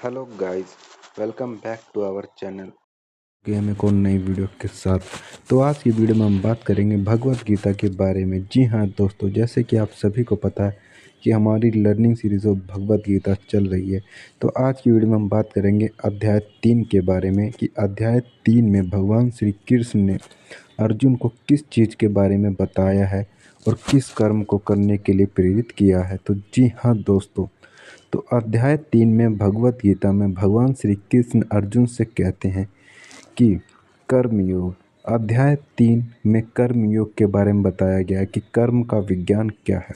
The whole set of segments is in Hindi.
Hello guys, welcome back to our channel के हम एक और नई वीडियो के साथ। तो आज की वीडियो में हम बात करेंगे भगवत गीता के बारे में। जी हाँ दोस्तों, जैसे कि आप सभी को पता है कि हमारी learning series of Bhagavad Gita चल रही है। तो आज की वीडियो में हम बात करेंगे अध्याय 3 के बारे में कि अध्याय 3 में भगवान श्री कृष्ण ने अर्जुन को किस चीज़ के बारे में बताया है और किस कर्म को करने के लिए प्रेरित किया है। तो जी हाँ दोस्तों, तो अध्याय 3 में भगवत गीता में भगवान श्री कृष्ण अर्जुन से कहते हैं कि कर्मयोग। अध्याय 3 में कर्मयोग के बारे में बताया गया है कि कर्म का विज्ञान क्या है।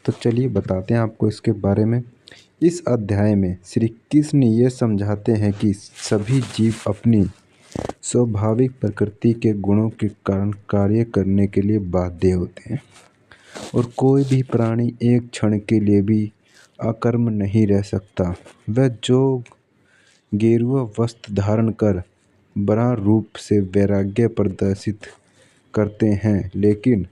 तो चलिए बताते हैं आपको इसके बारे में। इस अध्याय में श्री कृष्ण ये समझाते हैं कि सभी जीव अपनी स्वाभाविक प्रकृति के गुणों के कारण कार्य करने के लिए बाध्य होते हैं और कोई भी प्राणी एक क्षण के लिए भी अकर्म नहीं रह सकता। वह जो गेरुआ वस्त्र धारण कर बड़ा रूप से वैराग्य प्रदर्शित करते हैं, लेकिन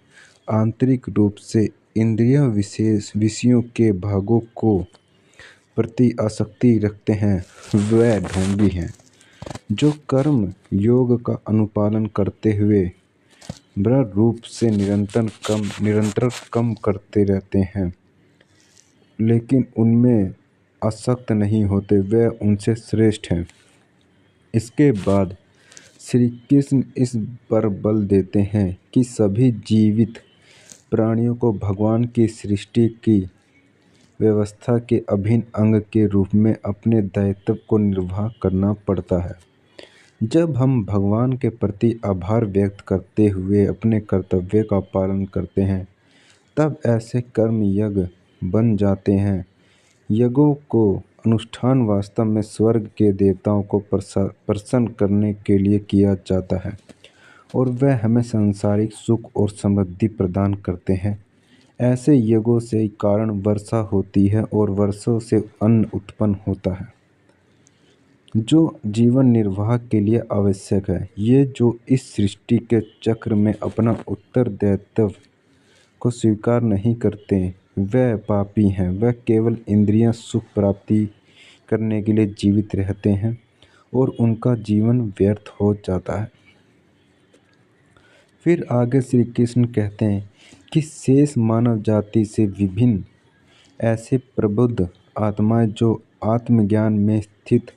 आंतरिक रूप से इंद्रिय विशेष विषयों के भागों को प्रति आसक्ति रखते हैं, वह ढोंगी हैं। जो कर्म योग का अनुपालन करते हुए बड़ा रूप से निरंतर कम करते रहते हैं, लेकिन उनमें आसक्त नहीं होते, वह उनसे श्रेष्ठ हैं। इसके बाद श्री कृष्ण इस पर बल देते हैं कि सभी जीवित प्राणियों को भगवान की सृष्टि की व्यवस्था के अभिन्न अंग के रूप में अपने दायित्व को निर्वाह करना पड़ता है। जब हम भगवान के प्रति आभार व्यक्त करते हुए अपने कर्तव्य का पालन करते हैं, तब ऐसे कर्म यज्ञ बन जाते हैं। यज्ञों को अनुष्ठान वास्तव में स्वर्ग के देवताओं को प्रसन्न करने के लिए किया जाता है और वह हमें सांसारिक सुख और समृद्धि प्रदान करते हैं। ऐसे यज्ञों से कारण वर्षा होती है और वर्षों से अन्न उत्पन्न होता है जो जीवन निर्वाह के लिए आवश्यक है। ये जो इस सृष्टि के चक्र में अपना उत्तरदायित्व को स्वीकार नहीं करते, वह पापी हैं। वह केवल इंद्रियां सुख प्राप्ति करने के लिए जीवित रहते हैं और उनका जीवन व्यर्थ हो जाता है। फिर आगे श्री कृष्ण कहते हैं कि शेष मानव जाति से विभिन्न ऐसे प्रबुद्ध आत्माएं जो आत्मज्ञान में स्थित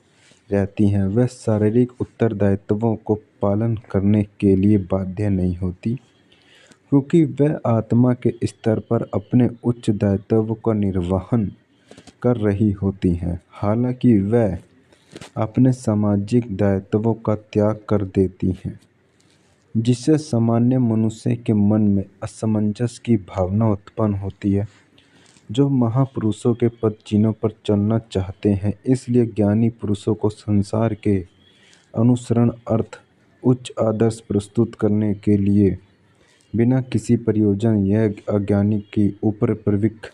रहती हैं, वह शारीरिक उत्तरदायित्वों को पालन करने के लिए बाध्य नहीं होती, क्योंकि वह आत्मा के स्तर पर अपने उच्च दायित्वों का निर्वहन कर रही होती हैं। हालांकि वह अपने सामाजिक दायित्वों का त्याग कर देती हैं, जिससे सामान्य मनुष्य के मन में असमंजस की भावना उत्पन्न होती है। जो महापुरुषों के पद चिन्हों पर चलना चाहते हैं, इसलिए ज्ञानी पुरुषों को संसार के अनुसरण अर्थ उच्च आदर्श प्रस्तुत करने के लिए बिना किसी प्रयोजन यह अज्ञानी की ऊपर प्रवृत्त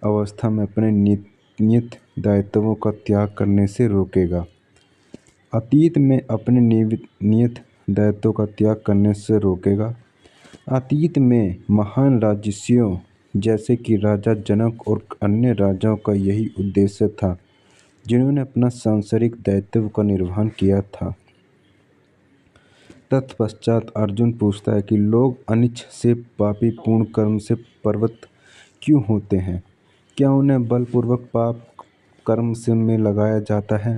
अवस्था में अपने नियत दायित्वों का त्याग करने से रोकेगा। अतीत में अपने नियत दायित्वों का त्याग करने से रोकेगा। अतीत में महान राजर्षियों जैसे कि राजा जनक और अन्य राजाओं का यही उद्देश्य था, जिन्होंने अपना सांसारिक दायित्व का निर्वहन किया था। तत्पश्चात अर्जुन पूछता है कि लोग अनिच्छ से पापी पूर्ण कर्म से प्रवृत्त क्यों होते हैं? क्या उन्हें बलपूर्वक पाप कर्म से में लगाया जाता है?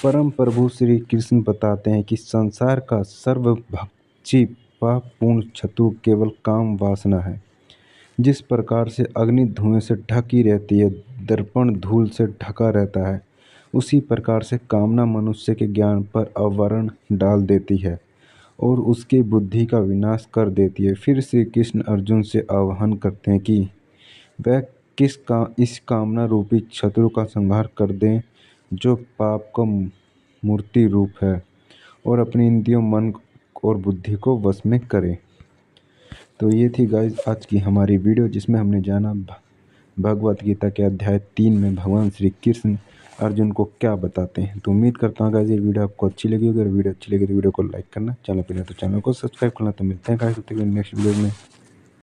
परम प्रभु श्री कृष्ण बताते हैं कि संसार का सर्वभक्षी पाप पूर्ण शत्रु केवल काम वासना है। जिस प्रकार से अग्नि धुएं से ढकी रहती है, दर्पण धूल से ढका रहता है, उसी प्रकार से कामना मनुष्य के ज्ञान पर आवरण डाल देती है और उसकी बुद्धि का विनाश कर देती है। फिर श्री कृष्ण अर्जुन से आह्वान करते हैं कि वह इस कामना रूपी शत्रु का संहार कर दें, जो पाप का मूर्ति रूप है, और अपनी इंद्रियों, मन और बुद्धि को वश में करे। तो ये थी गाइज आज की हमारी वीडियो, जिसमें हमने जाना भगवत गीता के अध्याय 3 में भगवान श्री कृष्ण अर्जुन को क्या बताते हैं। तो उम्मीद करता हूँ गाइज ये वीडियो आपको अच्छी लगी होगी। अगर वीडियो अच्छी लगी तो वीडियो को लाइक करना, चैनल पर नहीं तो चैनल को सब्सक्राइब करना। तो मिलते हैं गाइज नेक्स्ट वीडियो में।